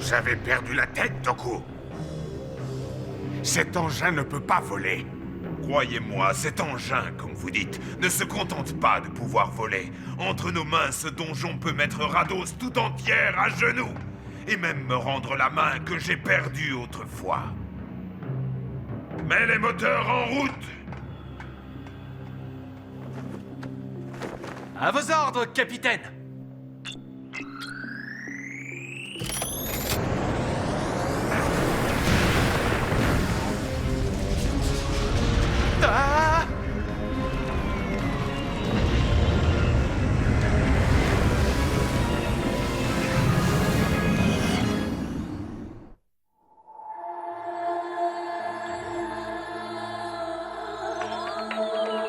Vous avez perdu la tête, Doku. Cet engin ne peut pas voler. Croyez-moi, cet engin, comme vous dites, ne se contente pas de pouvoir voler. Entre nos mains, ce donjon peut mettre Rados tout entière à genoux. Et même me rendre la main que j'ai perdue autrefois. Mets les moteurs en route! À vos ordres, capitaine! Ah!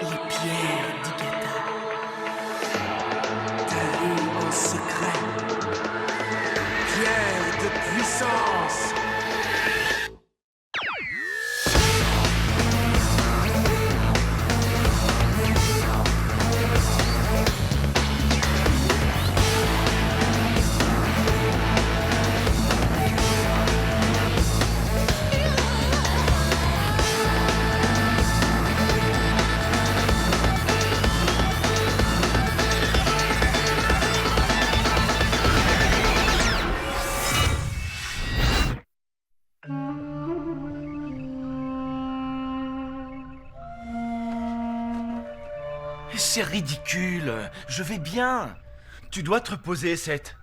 Les pierres d'Igata. Taillées en secret. Pierres de puissance. C'est ridicule. Je vais bien. Tu dois te reposer, Seth.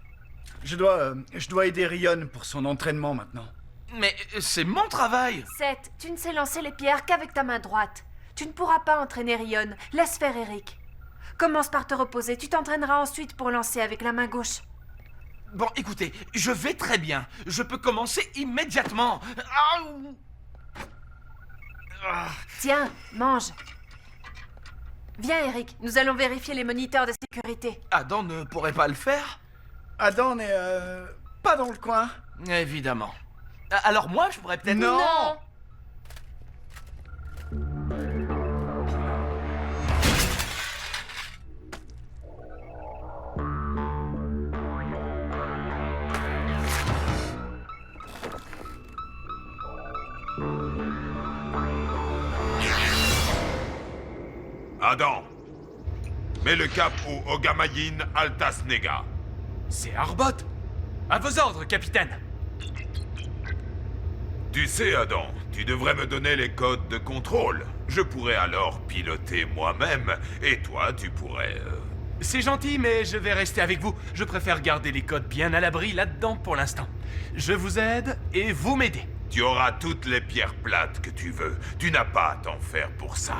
Je dois aider Rion pour son entraînement maintenant. Mais c'est mon travail. Seth, tu ne sais lancer les pierres qu'avec ta main droite. Tu ne pourras pas entraîner Rion. Laisse faire Eric. Commence par te reposer. Tu t'entraîneras ensuite pour lancer avec la main gauche. Bon, écoutez, je vais très bien. Je peux commencer immédiatement. Ah. Ah. Tiens, mange. Viens, Eric. Nous allons vérifier les moniteurs de sécurité. Adam ne pourrait pas le faire? Adam n'est pas dans le coin. Évidemment. Alors moi, je pourrais peut-être... Non. Adam, mets le cap au Ogamayin Altasnega. C'est Arbot. À vos ordres, capitaine. Tu sais, Adam, tu devrais me donner les codes de contrôle. Je pourrais alors piloter moi-même, et toi, tu pourrais... C'est gentil, mais je vais rester avec vous. Je préfère garder les codes bien à l'abri là-dedans pour l'instant. Je vous aide et vous m'aidez. Tu auras toutes les pierres plates que tu veux. Tu n'as pas à t'en faire pour ça.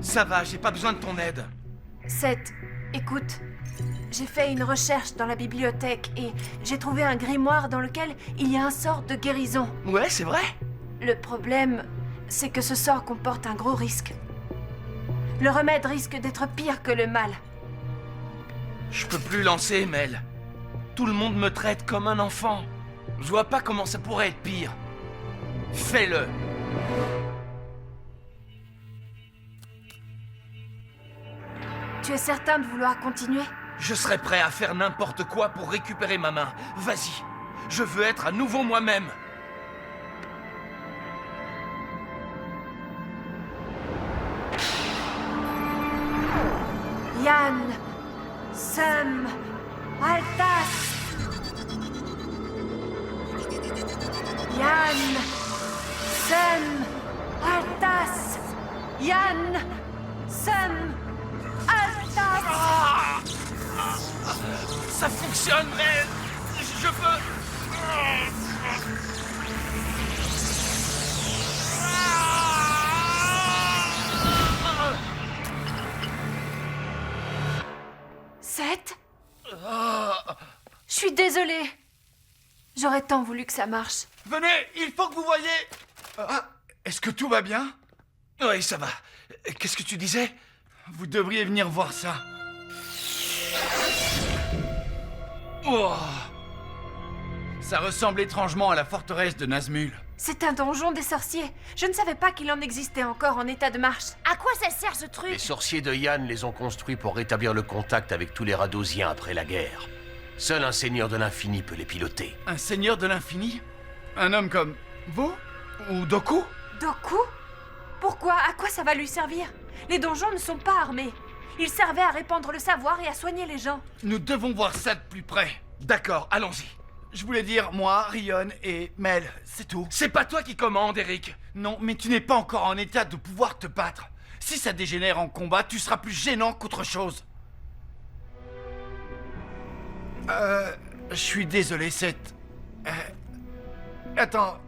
Ça va, j'ai pas besoin de ton aide. Seth, écoute. J'ai fait une recherche dans la bibliothèque et j'ai trouvé un grimoire dans lequel il y a un sort de guérison. Ouais, c'est vrai. Le problème, c'est que ce sort comporte un gros risque. Le remède risque d'être pire que le mal. Je peux plus lancer, Mel. Tout le monde me traite comme un enfant. Je vois pas comment ça pourrait être pire. Fais-le. Tu es certain de vouloir continuer? Je serais prêt à faire n'importe quoi pour récupérer ma main. Vas-y. Je veux être à nouveau moi-même. Yann, Sam, Altas. Yann, Sam, Altas. Yann, Sam, Altas. Ça fonctionne, mais je peux... Désolée. J'aurais tant voulu que ça marche. Venez, il faut que vous voyiez... Ah, est-ce que tout va bien? Oui, ça va. Qu'est-ce que tu disais? Vous devriez venir voir ça. Oh. Ça ressemble étrangement à la forteresse de Nazmul. C'est un donjon des sorciers. Je ne savais pas qu'il en existait encore en état de marche. À quoi ça sert ce truc? Les sorciers de Yann les ont construits pour rétablir le contact avec tous les Radosiens après la guerre. Seul un seigneur de l'infini peut les piloter. Un seigneur de l'infini? Un homme comme vous? Ou Doku? Doku? Pourquoi? À quoi ça va lui servir? Les donjons ne sont pas armés. Ils servaient à répandre le savoir et à soigner les gens. Nous devons voir ça de plus près. D'accord, allons-y. Je voulais dire, moi, Rion et Mel, c'est tout. C'est pas toi qui commande, Eric. Non, mais tu n'es pas encore en état de pouvoir te battre. Si ça dégénère en combat, tu seras plus gênant qu'autre chose. Je suis désolé, Seth. Attends,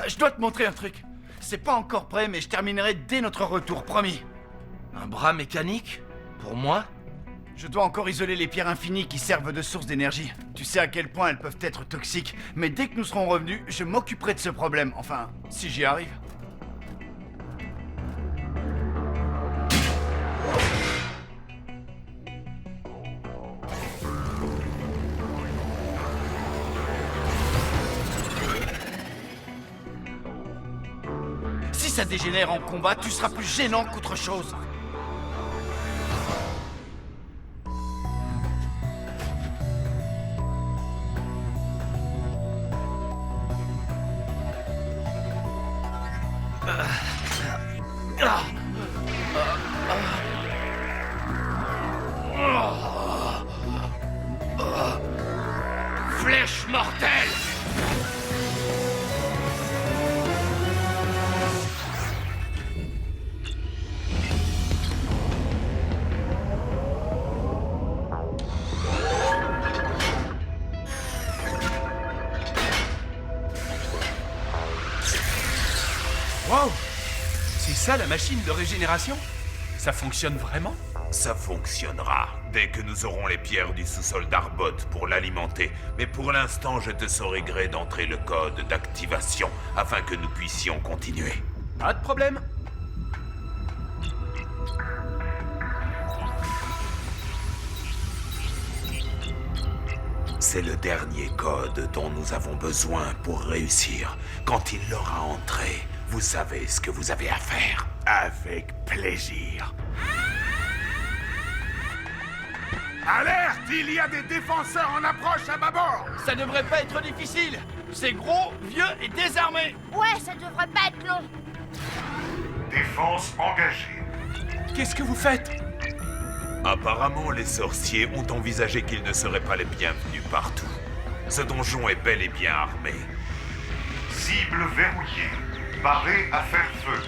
je dois te montrer un truc. C'est pas encore prêt, mais je terminerai dès notre retour, promis. Un bras mécanique? Pour moi? Je dois encore isoler les pierres infinies qui servent de source d'énergie. Tu sais à quel point elles peuvent être toxiques, mais dès que nous serons revenus, je m'occuperai de ce problème. Enfin, si j'y arrive. Si ça dégénère en combat, tu seras plus gênant qu'autre chose. Flèche mortelle! Wow! C'est ça la machine de régénération? Ça fonctionne vraiment? Ça fonctionnera dès que nous aurons les pierres du sous-sol d'Arbot pour l'alimenter. Mais pour l'instant, je te saurai gré d'entrer le code d'activation afin que nous puissions continuer. Pas de problème. C'est le dernier code dont nous avons besoin pour réussir. Quand il l'aura entré, vous savez ce que vous avez à faire. Avec plaisir. Alerte! Il y a des défenseurs en approche à bâbord! Ça devrait pas être difficile. C'est gros, vieux et désarmé. Ouais, ça devrait pas être long. Défense engagée. Qu'est-ce que vous faites? Apparemment, les sorciers ont envisagé qu'ils ne seraient pas les bienvenus partout. Ce donjon est bel et bien armé. Cible verrouillée. Paré à faire feu.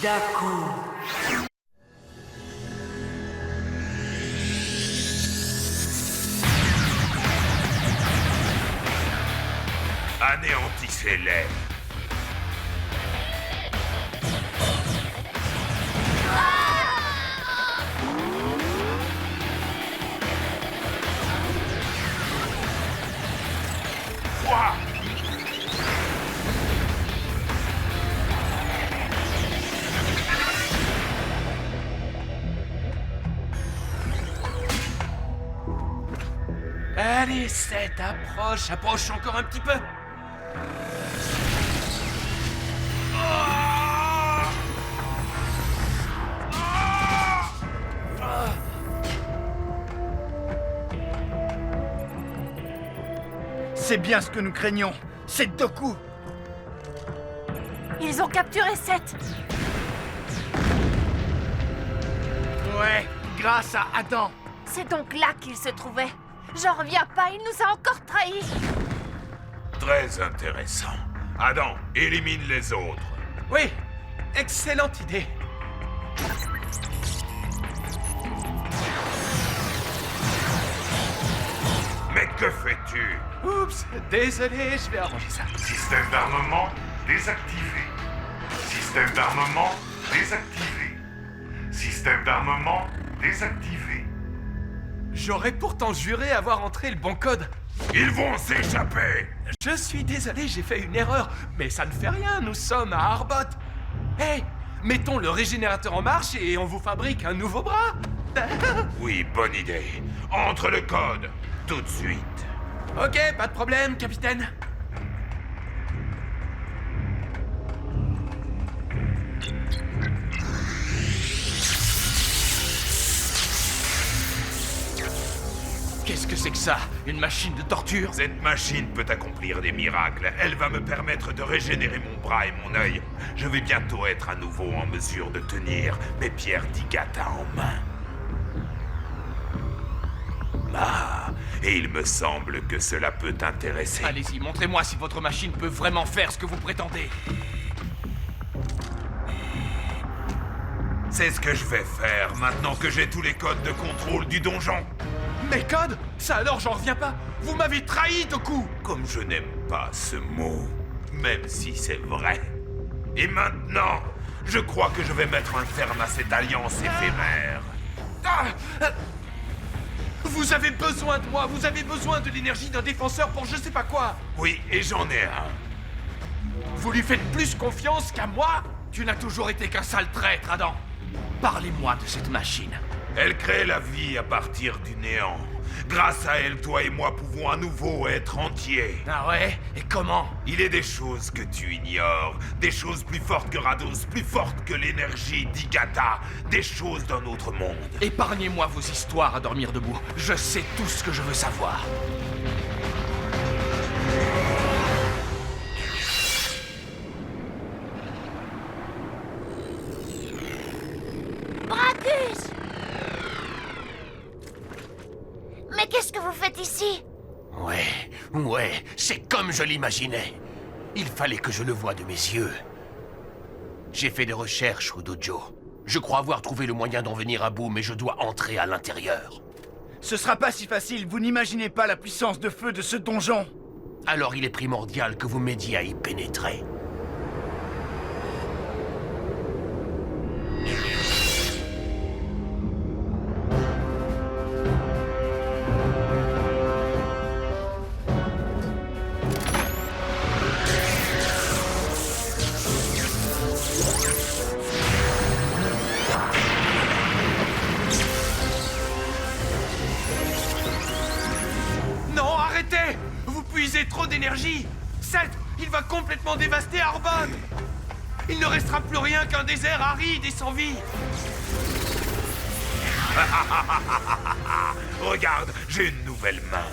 D'accord. Anéantissez-les. Ouah! Allez, Seth, approche, approche encore un petit peu. C'est bien ce que nous craignons. C'est Doku. Ils ont capturé Seth. Ouais, grâce à Adam. C'est donc là qu'il se trouvait. J'en reviens pas, il nous a encore trahis. Très intéressant. Adam, élimine les autres. Oui, excellente idée. Mais Que fais-tu? Oups, désolé, je vais arranger ça. Système d'armement désactivé. Système d'armement désactivé. Système d'armement désactivé. J'aurais pourtant juré avoir entré le bon code. Ils vont s'échapper! Je suis désolé, j'ai fait une erreur, mais ça ne fait rien, nous sommes à Arbot. Hey, mettons le régénérateur en marche et on vous fabrique un nouveau bras. Oui, bonne idée. Entre le code, tout de suite. Ok, pas de problème, capitaine. Qu'est-ce que c'est que ça? Une machine de torture? Cette machine peut accomplir des miracles. Elle va me permettre de régénérer mon bras et mon œil. Je vais bientôt être à nouveau en mesure de tenir mes pierres d'Igata en main. Ah, et il me semble que cela peut t'intéresser. Allez-y, montrez-moi si votre machine peut vraiment faire ce que vous prétendez. C'est ce que je vais faire maintenant que j'ai tous les codes de contrôle du donjon. Mes codes? Ça alors, j'en reviens pas. Vous m'avez trahi, Toku. Comme je n'aime pas ce mot, même si c'est vrai. Et maintenant, je crois que je vais mettre un terme à cette alliance éphémère. Vous avez besoin de moi, vous avez besoin de l'énergie d'un défenseur pour je sais pas quoi. Oui, et j'en ai un. Vous lui faites plus confiance qu'à moi? Tu n'as toujours été qu'un sale traître, Adam. Parlez-moi de cette machine. Elle crée la vie à partir du néant. Grâce à elle, toi et moi pouvons à nouveau être entiers. Ah ouais? Et comment? Il est des choses que tu ignores. Des choses plus fortes que Rados, plus fortes que l'énergie d'Igata. Des choses d'un autre monde. Épargnez-moi vos histoires à dormir debout. Je sais tout ce que je veux savoir. Bracus! Mais qu'est-ce que vous faites ici? Ouais, c'est comme je l'imaginais. Il fallait que je le voie de mes yeux. J'ai fait des recherches au dojo. Je crois avoir trouvé le moyen d'en venir à bout, mais je dois entrer à l'intérieur. Ce sera pas si facile, vous n'imaginez pas la puissance de feu de ce donjon. Alors il est primordial que vous m'aidiez à y pénétrer. Non, arrêtez! Vous puisez trop d'énergie! Seth, il va complètement dévaster Arbonne! Il ne restera plus rien qu'un désert aride et sans vie! Regarde, j'ai une nouvelle main.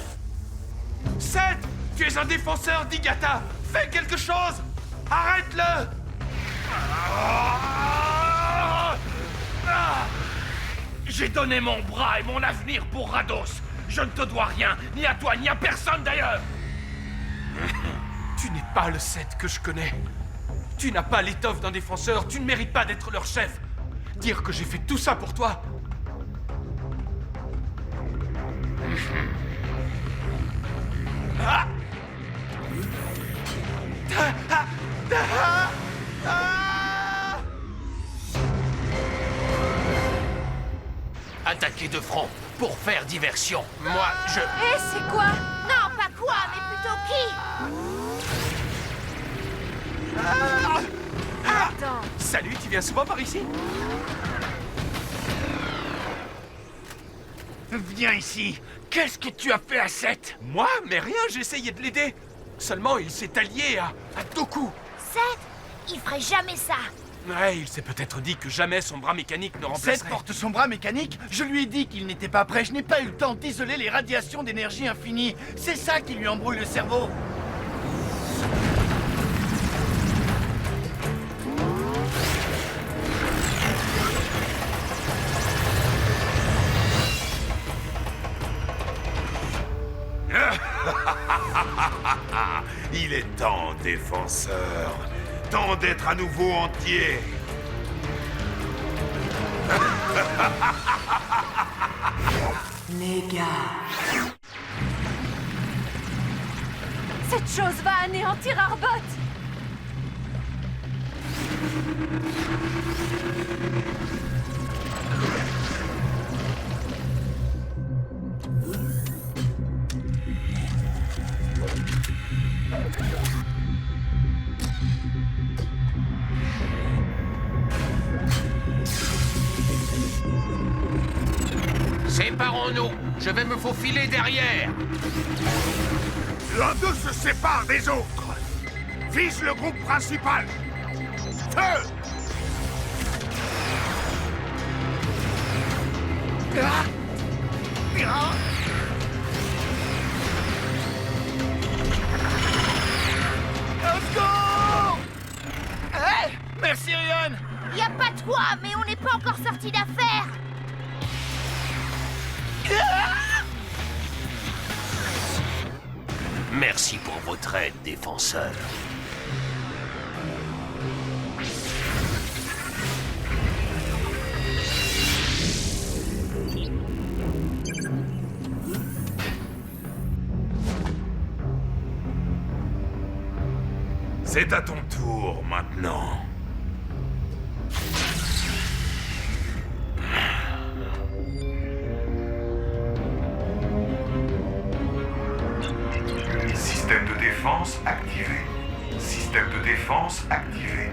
Seth, tu es un défenseur d'Igata! Fais quelque chose! Arrête-le! J'ai donné mon bras et mon avenir pour Rados! Je ne te dois rien, ni à toi, ni à personne d'ailleurs! Tu n'es pas le Seth que je connais. Tu n'as pas l'étoffe d'un défenseur, tu ne mérites pas d'être leur chef. Dire que j'ai fait tout ça pour toi... Ah! Ah! Ah! Ah! Ah! Attaquez de front, pour faire diversion. Moi, je... Eh, c'est quoi? Non, pas quoi, mais plutôt qui? Attends. Salut, tu viens souvent par ici? Viens ici. Qu'est-ce que tu as fait à Seth? Moi? Mais rien, j'ai essayé de l'aider. Seulement, il s'est allié à Toku. Seth, il ferait jamais ça. Ouais, il s'est peut-être dit que jamais son bras mécanique ne Seth remplacerait... porte son bras mécanique. Je lui ai dit qu'il n'était pas prêt. Je n'ai pas eu le temps d'isoler les radiations d'énergie infinie. C'est ça qui lui embrouille le cerveau. Il est temps, défenseur. Temps d'être à nouveau entier. Les gars. Cette chose va anéantir Arbot! Séparons-nous. Je vais me faufiler derrière. L'un d'eux se sépare des autres. Vise le groupe principal. Feu! Let's go! Hey! Merci, Rion! Y a pas toi, mais on n'est pas encore sorti d'affaire. Merci pour votre aide, défenseur. C'est à ton tour maintenant. Système de défense activé. Système de défense activé.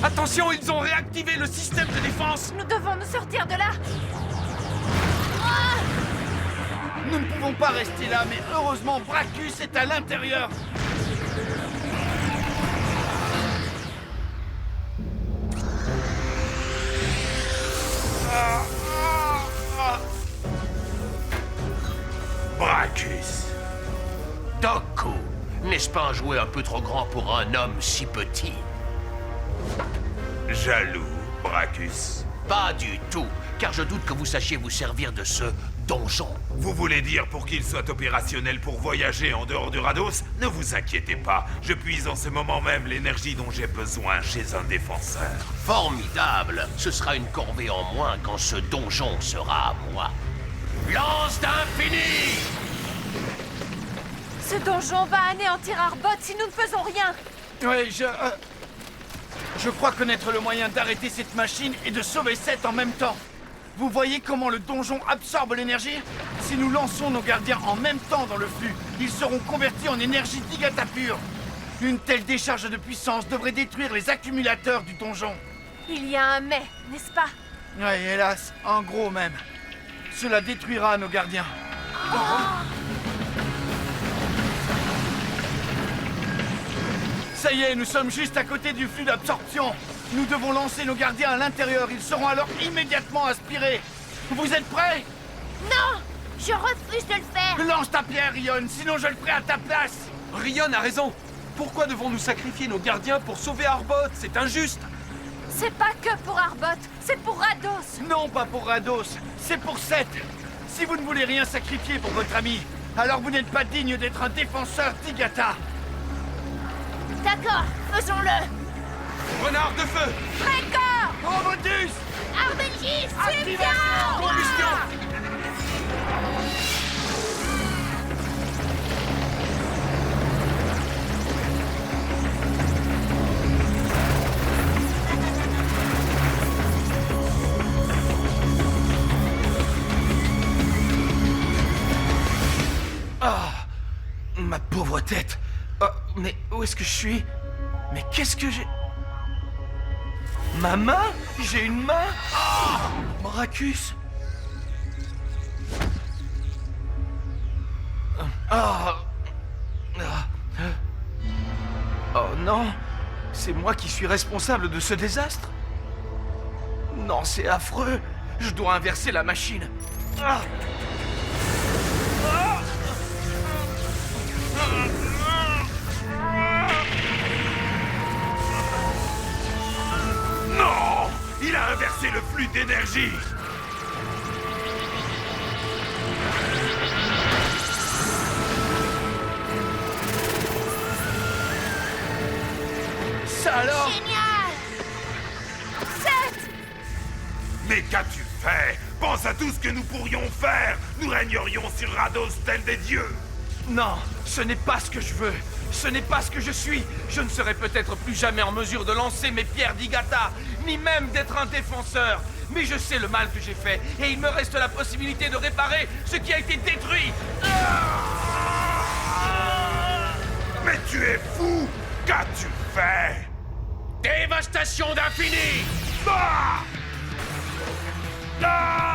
Attention, ils ont réactivé le système de défense. Nous devons nous sortir de là! Nous ne pouvons pas rester là, mais heureusement, Bracus est à l'intérieur. Bracus. Doku, n'est-ce pas un jouet un peu trop grand pour un homme si petit? Jaloux, Bracus. Pas du tout, car je doute que vous sachiez vous servir de ce donjon. Vous voulez dire pour qu'il soit opérationnel pour voyager en dehors de Rados? Ne vous inquiétez pas, je puise en ce moment même l'énergie dont j'ai besoin chez un défenseur. Formidable. Ce sera une corvée en moins quand ce donjon sera à moi. Lance d'infini! Ce donjon va anéantir Arbot si nous ne faisons rien! Oui, je crois connaître le moyen d'arrêter cette machine et de sauver Seth en même temps. Vous voyez comment le donjon absorbe l'énergie? Si nous lançons nos gardiens en même temps dans le flux, ils seront convertis en énergie Digata pure. Une telle décharge de puissance devrait détruire les accumulateurs du donjon. Il y a un mais, n'est-ce pas? Oui, hélas, en gros même. Cela détruira nos gardiens. Ça y est, nous sommes juste à côté du flux d'absorption. Nous devons lancer nos gardiens à l'intérieur. Ils seront alors immédiatement aspirés. Vous êtes prêts? Non, je refuse de le faire. Lance ta pierre, Rion, sinon je le ferai à ta place. Rion a raison. Pourquoi devons-nous sacrifier nos gardiens pour sauver Arbot? C'est injuste. C'est pas que pour Arbot, c'est pour Rados! Non, pas pour Rados, c'est pour Seth. Si vous ne voulez rien sacrifier pour votre ami, alors vous n'êtes pas digne d'être un défenseur Digata. D'accord, faisons-le. Renard de feu. Tricor! Promotus! Arbenjis, Activation! Combustion. Ah, ma pauvre tête. Oh, mais où est-ce que je suis? Mais qu'est-ce que j'ai? Ma main? J'ai une main? Ah, Bracus. Ah. Ah. Oh non, c'est moi qui suis responsable de ce désastre? Non, c'est affreux. Je dois inverser la machine. Ah. Non! Il a inversé le flux d'énergie! Ça alors? Génial. Seth! Mais qu'as-tu fait? Pense à tout ce que nous pourrions faire. Nous régnerions sur Rados tels des dieux. Non, ce n'est pas ce que je veux. Ce n'est pas ce que je suis. Je ne serai peut-être plus jamais en mesure de lancer mes pierres d'Igata, ni même d'être un défenseur. Mais je sais le mal que j'ai fait, et il me reste la possibilité de réparer ce qui a été détruit. Mais tu es fou! Qu'as-tu fait? Dévastation d'infini! Ah! Ah!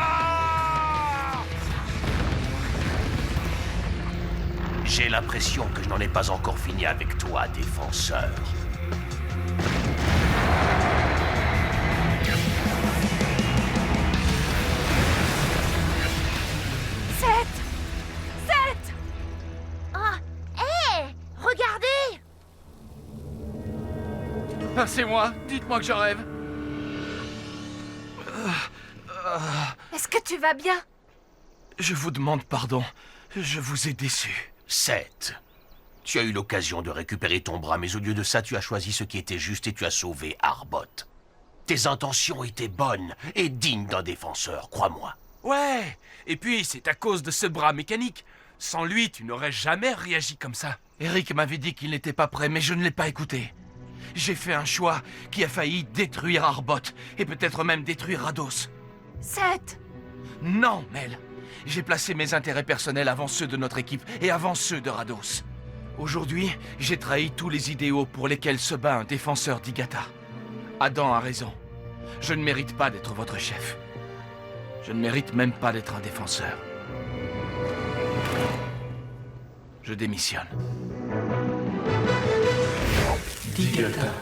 J'ai l'impression que je n'en ai pas encore fini avec toi, défenseur. Regardez! Ah, c'est moi. Dites-moi que je rêve. Est-ce que tu vas bien? Je vous demande pardon. Je vous ai déçu. Seth, tu as eu l'occasion de récupérer ton bras, mais au lieu de ça, tu as choisi ce qui était juste et tu as sauvé Arbot. Tes intentions étaient bonnes et dignes d'un défenseur, crois-moi. Ouais, et puis c'est à cause de ce bras mécanique. Sans lui, tu n'aurais jamais réagi comme ça. Eric m'avait dit qu'il n'était pas prêt, mais je ne l'ai pas écouté. J'ai fait un choix qui a failli détruire Arbot, et peut-être même détruire Rados. Seth! Non, Mel. J'ai placé mes intérêts personnels avant ceux de notre équipe et avant ceux de Rados. Aujourd'hui, j'ai trahi tous les idéaux pour lesquels se bat un défenseur d'Igata. Adam a raison. Je ne mérite pas d'être votre chef. Je ne mérite même pas d'être un défenseur. Je démissionne. Digata.